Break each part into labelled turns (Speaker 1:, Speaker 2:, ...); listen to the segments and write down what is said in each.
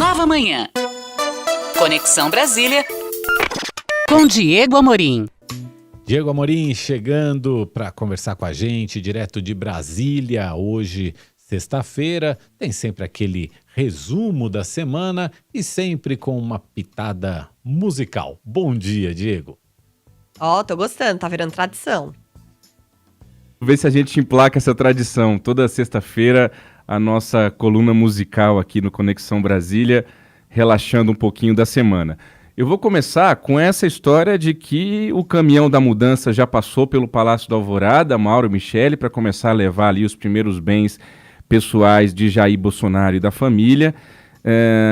Speaker 1: Nova Manhã. Conexão Brasília com Diego Amorim.
Speaker 2: Diego Amorim chegando para conversar com a gente direto de Brasília. Hoje, sexta-feira, tem sempre aquele resumo da semana e sempre com uma pitada musical. Bom dia, Diego.
Speaker 3: Tô gostando, tá virando tradição.
Speaker 4: Vamos ver se a gente emplaca essa tradição. Toda sexta-feira, a nossa coluna musical aqui no Conexão Brasília, relaxando um pouquinho da semana. Eu vou começar com essa história de que o caminhão da mudança já passou pelo Palácio da Alvorada, Mauro Michele, para começar a levar ali os primeiros bens pessoais de Jair Bolsonaro e da família.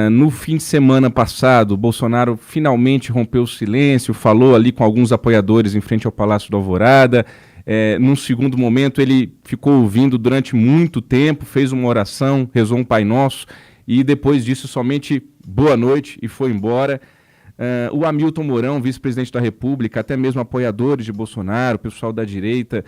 Speaker 4: No fim de semana passado, o Bolsonaro finalmente rompeu o silêncio, falou ali com alguns apoiadores em frente ao Palácio da Alvorada. Num segundo momento, ele ficou ouvindo durante muito tempo, fez uma oração, rezou um Pai Nosso e depois disso somente boa noite e foi embora. O Hamilton Mourão, vice-presidente da República, até mesmo apoiadores de Bolsonaro, pessoal da direita,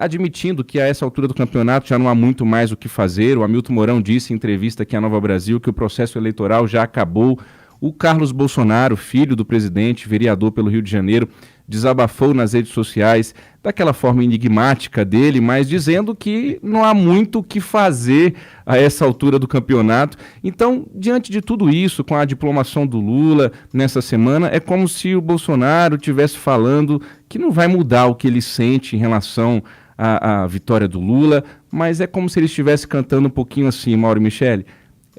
Speaker 4: admitindo que a essa altura do campeonato já não há muito mais o que fazer. O Hamilton Mourão disse em entrevista aqui à Nova Brasil que o processo eleitoral já acabou. O Carlos Bolsonaro, filho do presidente, vereador pelo Rio de Janeiro, desabafou nas redes sociais daquela forma enigmática dele, mas dizendo que não há muito o que fazer a essa altura do campeonato. Então, diante de tudo isso, com a diplomação do Lula nessa semana, é como se o Bolsonaro estivesse falando que não vai mudar o que ele sente em relação à vitória do Lula, mas é como se ele estivesse cantando um pouquinho assim, Mauro Michele.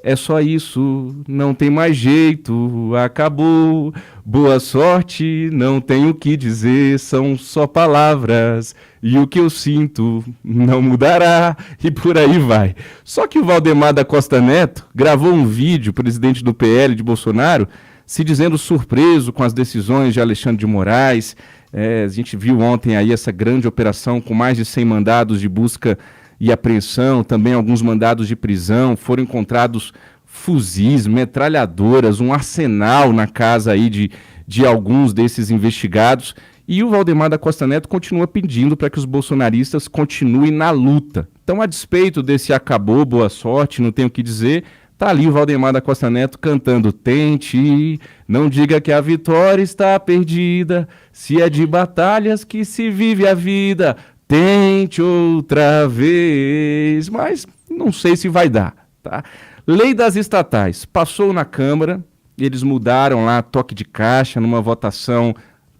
Speaker 4: É só isso, não tem mais jeito, acabou, boa sorte, não tenho o que dizer, são só palavras, e o que eu sinto não mudará, e por aí vai. Só que o Valdemar da Costa Neto gravou um vídeo, presidente do PL de Bolsonaro, se dizendo surpreso com as decisões de Alexandre de Moraes. A gente viu ontem aí essa grande operação com mais de 100 mandados de busca e apreensão, também alguns mandados de prisão, foram encontrados fuzis, metralhadoras, um arsenal na casa aí de alguns desses investigados, e o Valdemar da Costa Neto continua pedindo para que os bolsonaristas continuem na luta. Então, a despeito desse acabou, boa sorte, não tenho o que dizer, tá ali o Valdemar da Costa Neto cantando: tente, não diga que a vitória está perdida, se é de batalhas que se vive a vida, tente outra vez, mas não sei se vai dar, tá? Lei das estatais, passou na Câmara, eles mudaram lá toque de caixa numa votação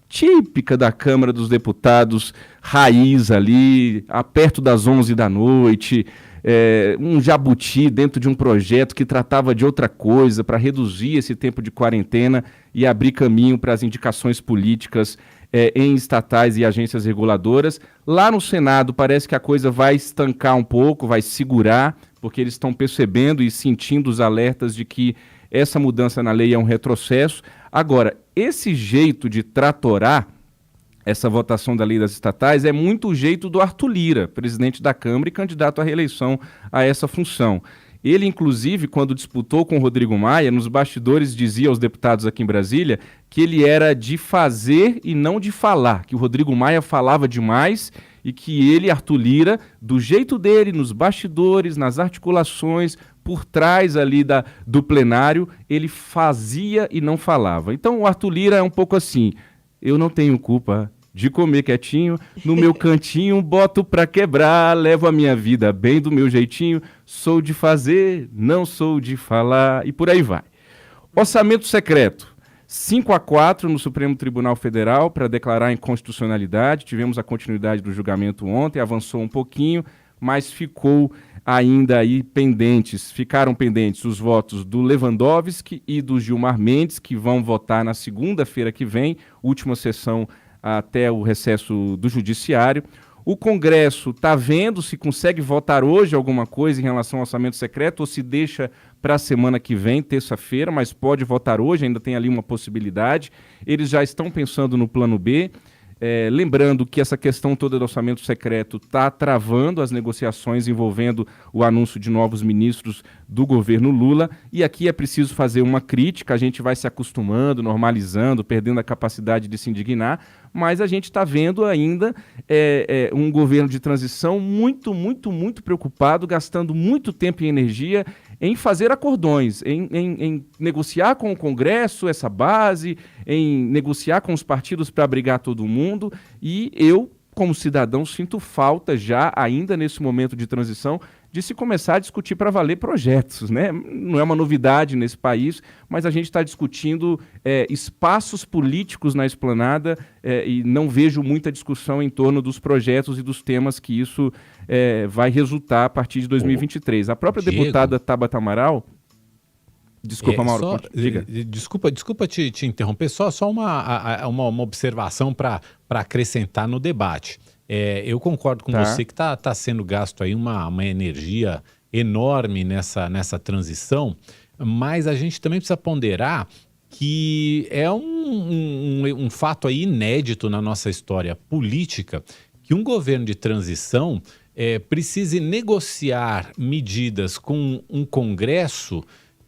Speaker 4: típica da Câmara dos Deputados, raiz ali, perto das 11 da noite, um jabuti dentro de um projeto que tratava de outra coisa para reduzir esse tempo de quarentena e abrir caminho para as indicações políticas em estatais e agências reguladoras. Lá no Senado parece que a coisa vai estancar um pouco, vai segurar, porque eles estão percebendo e sentindo os alertas de que essa mudança na lei é um retrocesso. Agora, esse jeito de tratorar essa votação da lei das estatais é muito o jeito do Arthur Lira, presidente da Câmara e candidato à reeleição a essa função. Ele, inclusive, quando disputou com o Rodrigo Maia, nos bastidores dizia aos deputados aqui em Brasília que ele era de fazer e não de falar, que o Rodrigo Maia falava demais e que ele, Arthur Lira, do jeito dele, nos bastidores, nas articulações, por trás ali do plenário, ele fazia e não falava. Então, o Arthur Lira é um pouco assim: eu não tenho culpa de comer quietinho, no meu cantinho boto pra quebrar, levo a minha vida bem do meu jeitinho, sou de fazer, não sou de falar, e por aí vai. Orçamento secreto, 5-4 no Supremo Tribunal Federal para declarar inconstitucionalidade, tivemos a continuidade do julgamento ontem, avançou um pouquinho, mas ficou ainda aí ficaram pendentes os votos do Lewandowski e do Gilmar Mendes, que vão votar na segunda-feira que vem, última sessão até o recesso do Judiciário. O Congresso está vendo se consegue votar hoje alguma coisa em relação ao orçamento secreto ou se deixa para a semana que vem, terça-feira, mas pode votar hoje, ainda tem ali uma possibilidade. Eles já estão pensando no plano B. Lembrando que essa questão toda do orçamento secreto está travando as negociações envolvendo o anúncio de novos ministros do governo Lula, e aqui é preciso fazer uma crítica. A gente vai se acostumando, normalizando, perdendo a capacidade de se indignar, mas a gente está vendo ainda um governo de transição muito preocupado, gastando muito tempo e energia em fazer acordões, em negociar com o Congresso essa base, em negociar com os partidos para abrigar todo mundo, e eu, como cidadão, sinto falta já, ainda nesse momento de transição, de se começar a discutir para valer projetos, né? Não é uma novidade nesse país, mas a gente está discutindo espaços políticos na esplanada e não vejo muita discussão em torno dos projetos e dos temas que isso vai resultar a partir de 2023. A própria
Speaker 2: Diego,
Speaker 4: deputada Tabata Amaral... Desculpa, Mauro, diga.
Speaker 2: Desculpa te interromper, só uma observação para acrescentar no debate. Eu concordo com você que está sendo gasto aí uma energia enorme nessa transição, mas a gente também precisa ponderar que é um fato aí inédito na nossa história política, que um governo de transição precise negociar medidas com um Congresso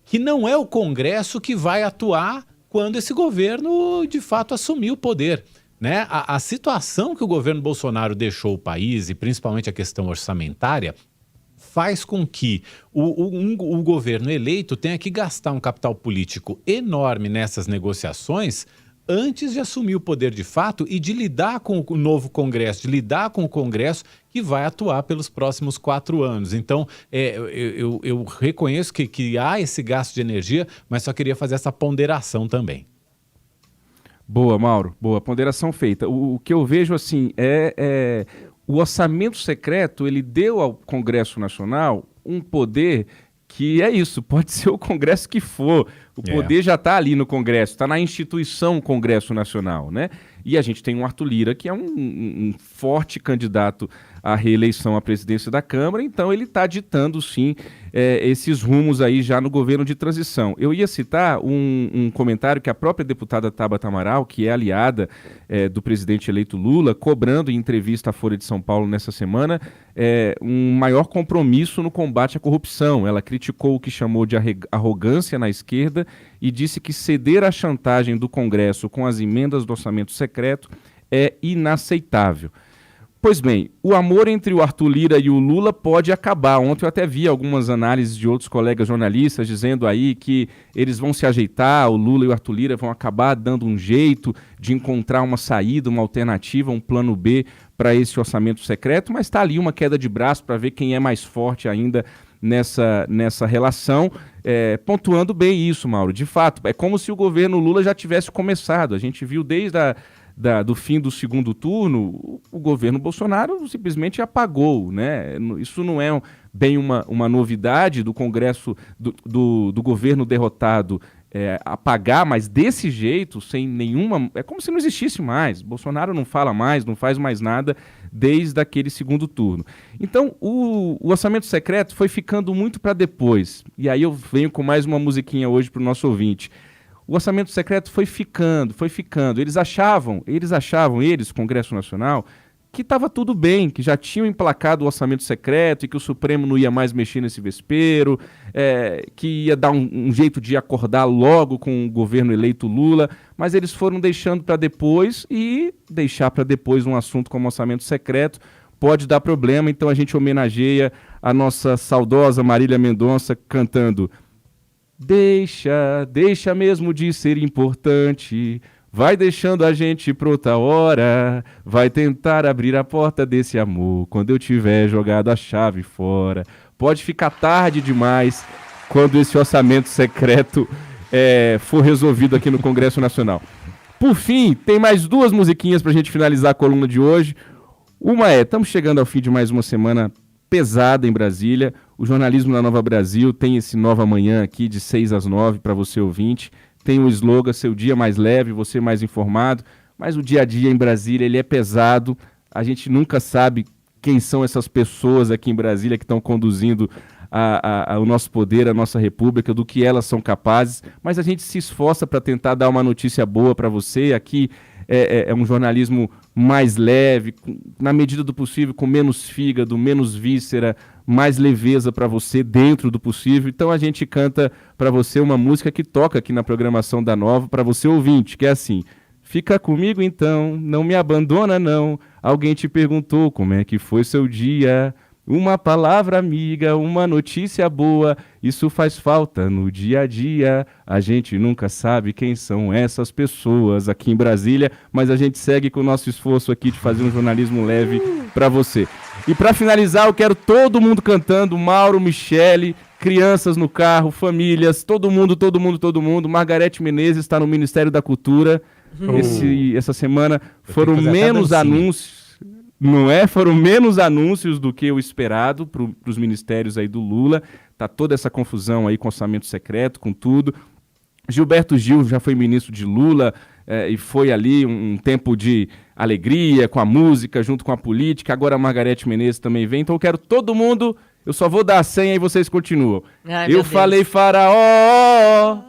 Speaker 2: que não é o Congresso que vai atuar quando esse governo, de fato, assumir o poder, né? A situação que o governo Bolsonaro deixou o país, e principalmente a questão orçamentária, faz com que o governo eleito tenha que gastar um capital político enorme nessas negociações antes de assumir o poder de fato e de lidar com o novo Congresso, de lidar com o Congresso que vai atuar pelos próximos 4 anos. Então, eu reconheço que há esse gasto de energia, mas só queria fazer essa ponderação também.
Speaker 4: Boa, Mauro. Boa, ponderação feita. O que eu vejo assim o orçamento secreto, ele deu ao Congresso Nacional um poder que é isso, pode ser o Congresso que for. O poder já está ali no Congresso, está na instituição Congresso Nacional, né? E a gente tem um Arthur Lira, que é um forte candidato à reeleição à presidência da Câmara, então ele está ditando, sim, esses rumos aí já no governo de transição. Eu ia citar um comentário que a própria deputada Tabata Amaral, que é aliada do presidente eleito Lula, cobrando em entrevista à Folha de São Paulo nessa semana, um maior compromisso no combate à corrupção. Ela criticou o que chamou de arrogância na esquerda e disse que ceder à chantagem do Congresso com as emendas do orçamento secreto é inaceitável. Pois bem, o amor entre o Arthur Lira e o Lula pode acabar. Ontem eu até vi algumas análises de outros colegas jornalistas dizendo aí que eles vão se ajeitar, o Lula e o Arthur Lira vão acabar dando um jeito de encontrar uma saída, uma alternativa, um plano B para esse orçamento secreto, mas está ali uma queda de braço para ver quem é mais forte ainda nessa relação, pontuando bem isso, Mauro. De fato, é como se o governo Lula já tivesse começado. A gente viu desde do fim do segundo turno, o governo Bolsonaro simplesmente apagou, né? Isso não é bem uma novidade do Congresso, do governo derrotado apagar, mas desse jeito, sem nenhuma... É como se não existisse mais. Bolsonaro não fala mais, não faz mais nada desde aquele segundo turno. Então, o orçamento secreto foi ficando muito para depois. E aí eu venho com mais uma musiquinha hoje para o nosso ouvinte. O orçamento secreto foi ficando. Eles achavam, Congresso Nacional, que estava tudo bem, que já tinham emplacado o orçamento secreto e que o Supremo não ia mais mexer nesse vespeiro, que ia dar um jeito de acordar logo com o governo eleito Lula, mas eles foram deixando para depois, e deixar para depois um assunto como orçamento secreto pode dar problema. Então a gente homenageia a nossa saudosa Marília Mendonça cantando: Deixa mesmo de ser importante, vai deixando a gente pra outra hora, vai tentar abrir a porta desse amor quando eu tiver jogado a chave fora. Pode ficar tarde demais quando esse orçamento secreto for resolvido aqui no Congresso Nacional. Por fim, tem mais 2 musiquinhas pra gente finalizar a coluna de hoje. Uma estamos chegando ao fim de mais uma semana pesada em Brasília. O jornalismo na Nova Brasil tem esse Nova Manhã aqui de 6 às 9 para você ouvinte. Tem o slogan "Seu dia mais leve, você mais informado", mas o dia a dia em Brasília ele é pesado. A gente nunca sabe quem são essas pessoas aqui em Brasília que estão conduzindo o nosso poder, a nossa república, do que elas são capazes, mas a gente se esforça para tentar dar uma notícia boa para você. Aqui é um jornalismo mais leve, na medida do possível, com menos fígado, menos víscera, mais leveza para você dentro do possível. Então a gente canta para você uma música que toca aqui na programação da Nova, para você ouvinte, que é assim: fica comigo então, não me abandona não, alguém te perguntou como é que foi seu dia, Uma palavra amiga, uma notícia boa, isso faz falta no dia a dia. A gente nunca sabe quem são essas pessoas aqui em Brasília, mas a gente segue com o nosso esforço aqui de fazer um jornalismo leve para você. E para finalizar, eu quero todo mundo cantando, Mauro, Michele, crianças no carro, famílias, todo mundo. Margarete Menezes está no Ministério da Cultura. Essa semana foram menos anúncios. Não é? Foram menos anúncios do que o esperado para os ministérios aí do Lula. Tá toda essa confusão aí com orçamento secreto, com tudo. Gilberto Gil já foi ministro de Lula e foi ali um tempo de alegria com a música, junto com a política. Agora a Margarete Menezes também vem. Então eu quero todo mundo... Eu só vou dar a senha e vocês continuam.
Speaker 3: Ai,
Speaker 4: eu falei faraó...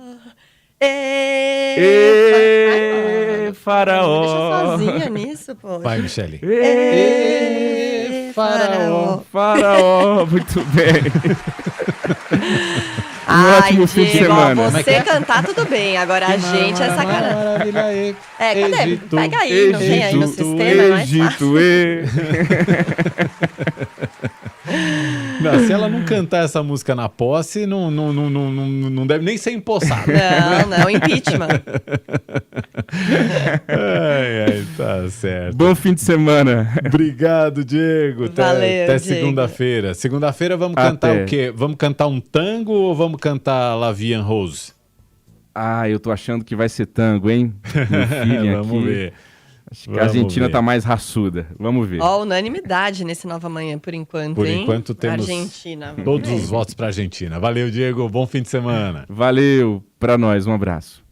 Speaker 4: Faraó.
Speaker 3: Deixa sozinha nisso, pô.
Speaker 2: Vai, Michele.
Speaker 3: Faraó.
Speaker 4: Faraó, muito bem.
Speaker 3: Ótimo
Speaker 4: fim de
Speaker 3: Diego,
Speaker 4: semana.
Speaker 3: ó, você cantar tudo bem, agora a gente é sacanagem. Cadê?
Speaker 2: Egito,
Speaker 3: Pega aí, não tem aí no sistema, é mais fácil.
Speaker 2: Não, se ela não cantar essa música na posse, não deve nem ser empossada.
Speaker 3: Não, impeachment.
Speaker 2: Ai, tá certo.
Speaker 4: Bom fim de semana.
Speaker 2: Obrigado, Diego.
Speaker 3: Valeu,
Speaker 2: até
Speaker 3: Diego.
Speaker 2: segunda-feira. Segunda-feira vamos cantar o quê? Vamos cantar um tango ou vamos cantar La Vie en Rose?
Speaker 4: Eu tô achando que vai ser tango, hein? Meu filho
Speaker 2: Vamos
Speaker 4: aqui.
Speaker 2: ver.
Speaker 4: Acho que a Argentina tá mais raçuda. Vamos ver.
Speaker 3: Ó, unanimidade nesse Nova Manhã, por enquanto,
Speaker 2: Por
Speaker 3: hein?
Speaker 2: enquanto temos
Speaker 3: Argentina.
Speaker 2: todos os votos pra Argentina. Valeu, Diego. Bom fim de semana.
Speaker 4: Valeu. Pra nós, um abraço.